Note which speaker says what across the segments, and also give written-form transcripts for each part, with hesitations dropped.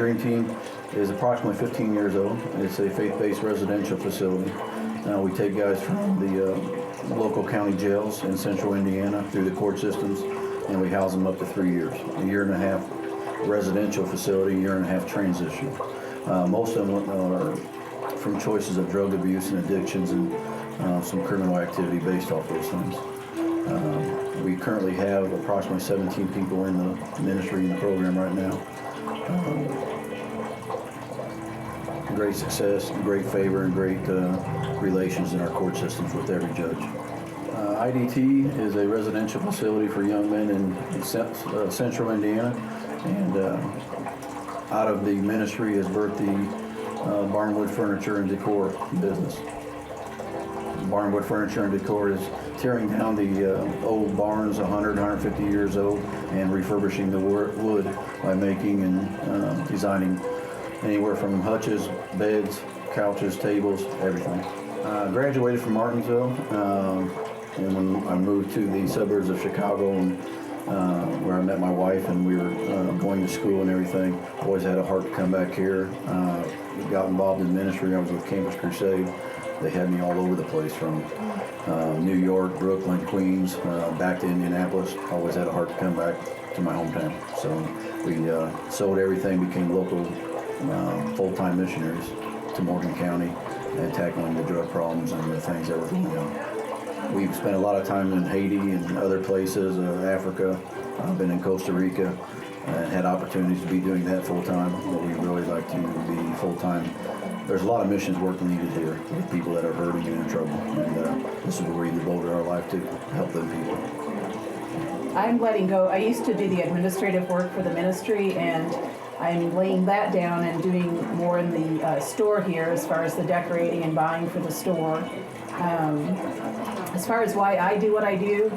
Speaker 1: Dream Team is approximately 15 years old. It's a faith-based residential facility. We take guys from the local county jails in central Indiana through the court systems, and we house them up to 3 years. A year and a half residential facility, a year and a half transition. Most of them are from choices of drug abuse and addictions and some criminal activity based off those things. We currently have approximately 17 people in the ministry in the program right now. Great success, great favor, and great relations in our court systems with every judge. IDT is a residential facility for young men in central Indiana, and out of the ministry has birthed the Barnwood Furniture and Decor business. Barnwood Furniture and Decor is tearing down the old barns, 100, 150 years old, and refurbishing the wood by making and designing anywhere from hutches, beds, couches, tables, everything. Graduated from Martinsville, and when I moved to the suburbs of Chicago, and where I met my wife, and we were going to school and everything, always had a heart to come back here. Got involved in ministry. I was with Campus Crusade. They had me all over the place, from New York, Brooklyn, Queens, back to Indianapolis. Always had a heart to come back to my hometown. So we sold everything, became local full-time missionaries to Morgan County and tackling the drug problems and the things that were going on. We've spent a lot of time in Haiti and other places, Africa. I've been in Costa Rica and had opportunities to be doing that full-time, but we really like to be full-time. There's a lot of missions work needed here with people that are hurting and in trouble, and this is where we devoted our life to help them people.
Speaker 2: I'm letting go. I used to do the administrative work for the ministry, and I'm laying that down and doing more in the store here as far as the decorating and buying for the store. As far as why I do what I do,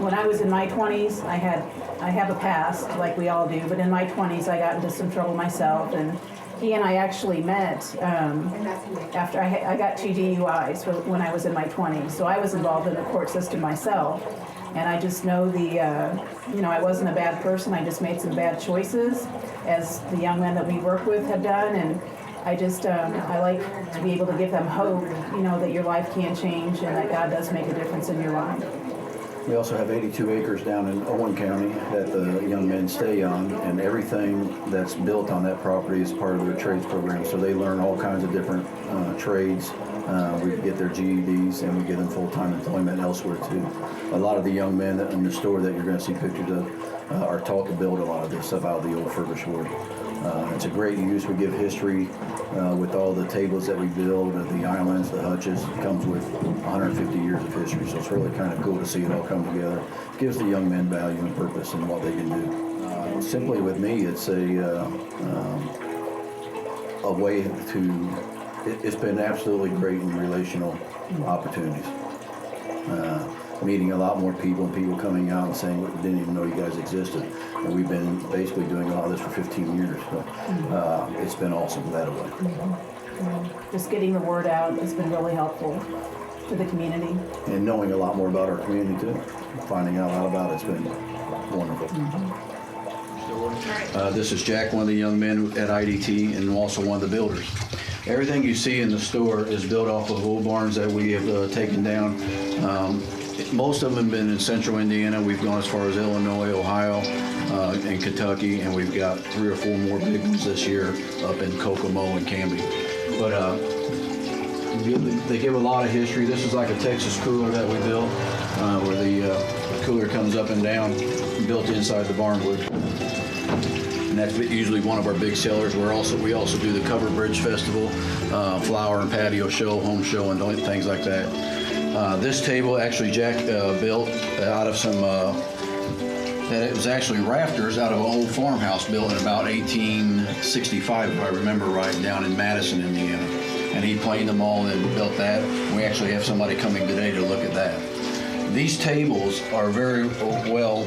Speaker 2: when I was in my 20s, I have a past, like we all do, but in my 20s I got into some trouble myself, and he and I actually met after I got 2 DUIs when I was in my 20s. So I was involved in the court system myself, and I just know I wasn't a bad person. I just made some bad choices, as the young men that we work with have done, and I just, I like to be able to give them hope, that your life can change and that God does make a difference in your life.
Speaker 1: We also have 82 acres down in Owen County that the young men stay on, and everything that's built on that property is part of their trades program. So they learn all kinds of different trades. We get their GEDs, and we give them full-time employment elsewhere too. A lot of the young men in the store that you're going to see pictures of are taught to build a lot of this stuff out of the old furbished wood. It's a great use. We give history with all the tables that we build, the islands, the hutches. It comes with 150 years of history, so it's really kind of cool to see it all come together. It gives the young men value and purpose in what they can do. Simply with me, it's a way to, it's been absolutely great in relational opportunities. Meeting a lot more people, and people coming out and saying, didn't even know you guys existed. And we've been basically doing all this for 15 years. So it's been awesome that way.
Speaker 2: Just getting the word out has been really helpful to the community.
Speaker 1: And knowing a lot more about our community too. Finding out a lot about it's been wonderful. This is Jack, one of the young men at IDT, and also one of the builders. Everything you see in the store is built off of old barns that we have taken down. Most of them have been in central Indiana. We've gone as far as Illinois, Ohio, and Kentucky, and we've got 3 or 4 more big ones this year up in Kokomo and Canby. But they give a lot of history. This is like a Texas cooler that we built, where the cooler comes up and down, built inside the Barnwood. And that's usually one of our big sellers. We also do the Cover Bridge Festival, flower and patio show, home show, and things like that. This table actually Jack built out of some, it was actually rafters out of an old farmhouse built in about 1865, if I remember right, down in Madison, Indiana. And he planed them all and built that. We actually have somebody coming today to look at that. These tables are very well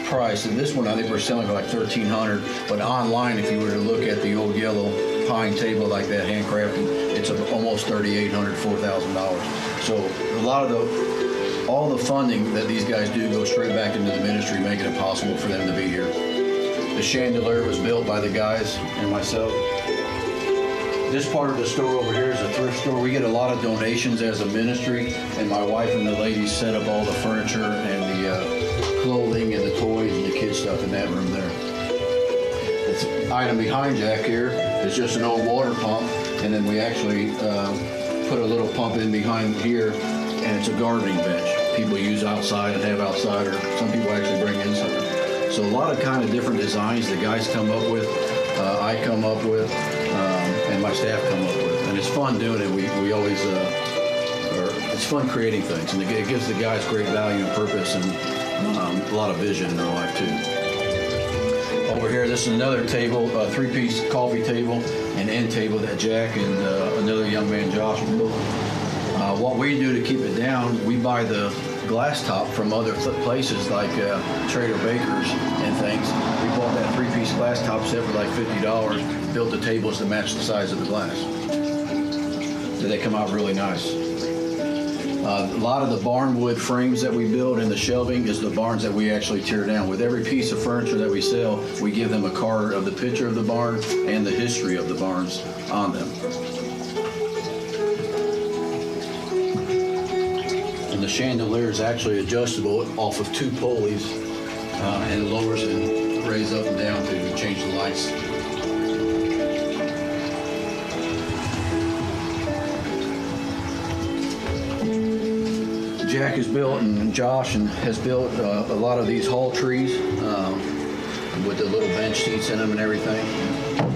Speaker 1: priced, and this one I think we're selling for like $1,300, but online if you were to look at the old yellow pine table like that, handcrafted, it's almost $3,800, $4,000. So a lot of all the funding that these guys do goes straight back into the ministry, making it possible for them to be here. The chandelier was built by the guys and myself. This part of the store over here is a thrift store. We get a lot of donations as a ministry, and my wife and the ladies set up all the furniture and the clothing and the toys and the kids stuff in that room there. This item behind Jack here is just an old water pump, and then we actually put a little pump in behind here, and it's a gardening bench. People use outside and have outside, or some people actually bring inside. So a lot of kind of different designs the guys come up with, I come up with, and my staff come up with. And it's fun doing it. We always, it's fun creating things. And it gives the guys great value and purpose and a lot of vision in their life too. Over here, this is another table, a three-piece coffee table and end table that Jack and another young man, Josh, built. What we do to keep it down, we buy the glass top from other places like Trader Baker's and things. We bought that three-piece glass top set for like $50, built the tables to match the size of the glass. So they come out really nice. A lot of the barnwood frames that we build and the shelving is the barns that we actually tear down. With every piece of furniture that we sell, we give them a card of the picture of the barn and the history of the barns on them. The chandelier is actually adjustable off of two pulleys, and it lowers and raises up and down to change the lights. Jack has built, and Josh has built a lot of these hall trees with the little bench seats in them and everything.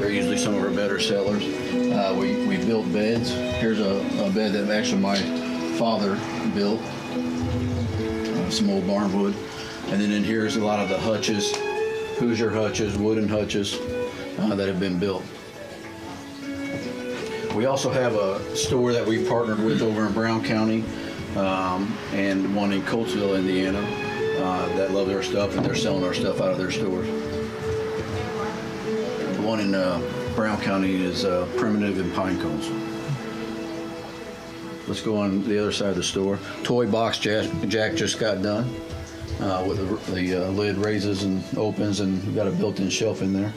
Speaker 1: They're usually some of our better sellers. We built beds. Here's a bed that actually my father built. Some old barnwood. And then in here is a lot of the hutches, Hoosier hutches, wooden hutches that have been built. We also have a store that we partnered with over in Brown County and one in Coatesville, Indiana that love their stuff, and they're selling our stuff out of their stores. The one in Brown County is Primitive and Pine Cones. Let's go on the other side of the store. Toy box Jack just got done with the lid raises and opens, and we've got a built-in shelf in there.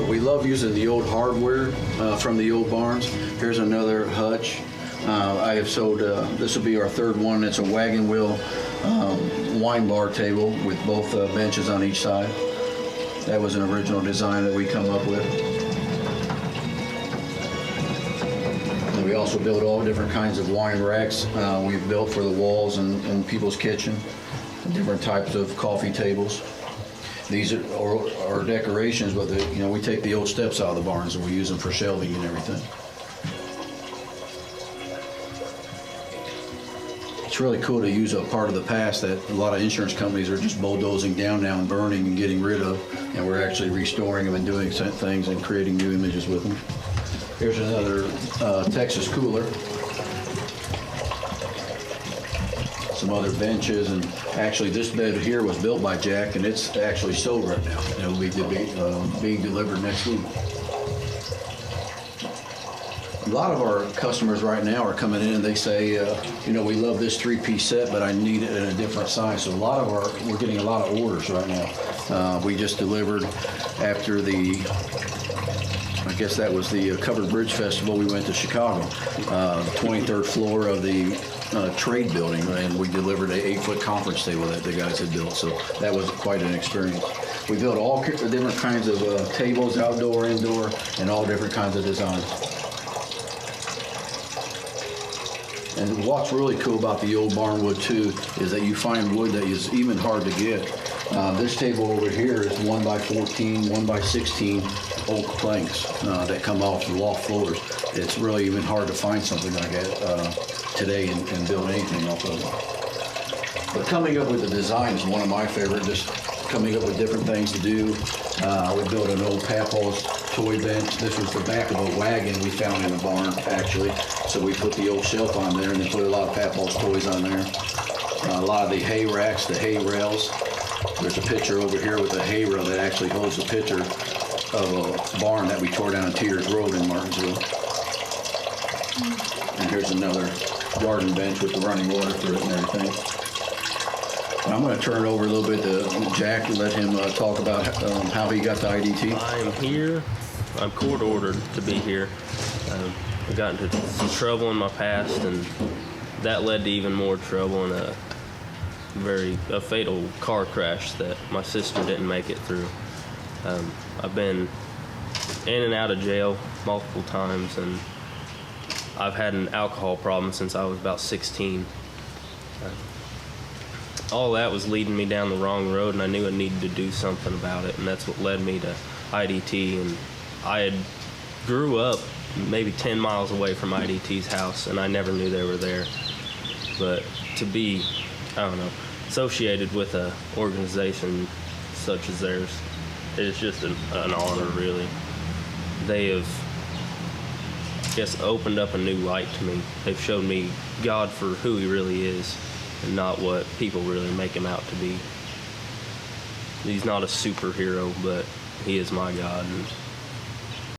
Speaker 1: We love using the old hardware from the old barns. Here's another hutch. I have sold, this will be our third one. It's a wagon wheel wine bar table with both benches on each side. That was an original design that we come up with. And we also build all different kinds of wine racks we've built for the walls and people's kitchen, different types of coffee tables. These are decorations, but we take the old steps out of the barns and we use them for shelving and everything. It's really cool to use a part of the past that a lot of insurance companies are just bulldozing down now and burning and getting rid of, and we're actually restoring them and doing things and creating new images with them. Here's another Texas cooler. Some other benches, and actually this bed here was built by Jack, and it's actually sold right now. It will be being delivered next week. A lot of our customers right now are coming in and they say, we love this three-piece set, but I need it in a different size. So we're getting a lot of orders right now. We just delivered after I guess that was the Covered Bridge Festival. We went to Chicago, 23rd floor of the trade building, and we delivered an 8-foot conference table that the guys had built. So that was quite an experience. We built all different kinds of tables, outdoor, indoor, and all different kinds of designs. And what's really cool about the old barnwood too is that you find wood that is even hard to get. This table over here is 1x14, 1x16 oak planks that come off the loft floors. It's really even hard to find something like that today and build anything off of it. But coming up with the design is one of my favorite, just coming up with different things to do. We built an old Papa's toy bench. This was the back of a wagon we found in a barn, actually. So we put the old shelf on there and then put a lot of Papa's toys on there. A lot of the hay racks, the hay rails. There's a picture over here with a hay rail that actually holds the picture of a barn that we tore down Tears Road in Martinsville. And here's another garden bench with the running water through it and everything. And I'm going to turn it over a little bit to Jack and let him talk about how he got the IDT.
Speaker 3: I am here. I'm court ordered to be here. I got into some trouble in my past, and that led to even more trouble in a fatal car crash that my sister didn't make it through. I've been in and out of jail multiple times, and I've had an alcohol problem since I was about 16. All that was leading me down the wrong road, and I knew I needed to do something about it, and that's what led me to IDT. And I had grew up maybe 10 miles away from IDT's house, and I never knew they were there. But to be, associated with an organization such as theirs, it's just an honor, really. They have, I guess, opened up a new light to me. They've shown me God for who he really is, and not what people really make him out to be. He's not a superhero, but he is my God, and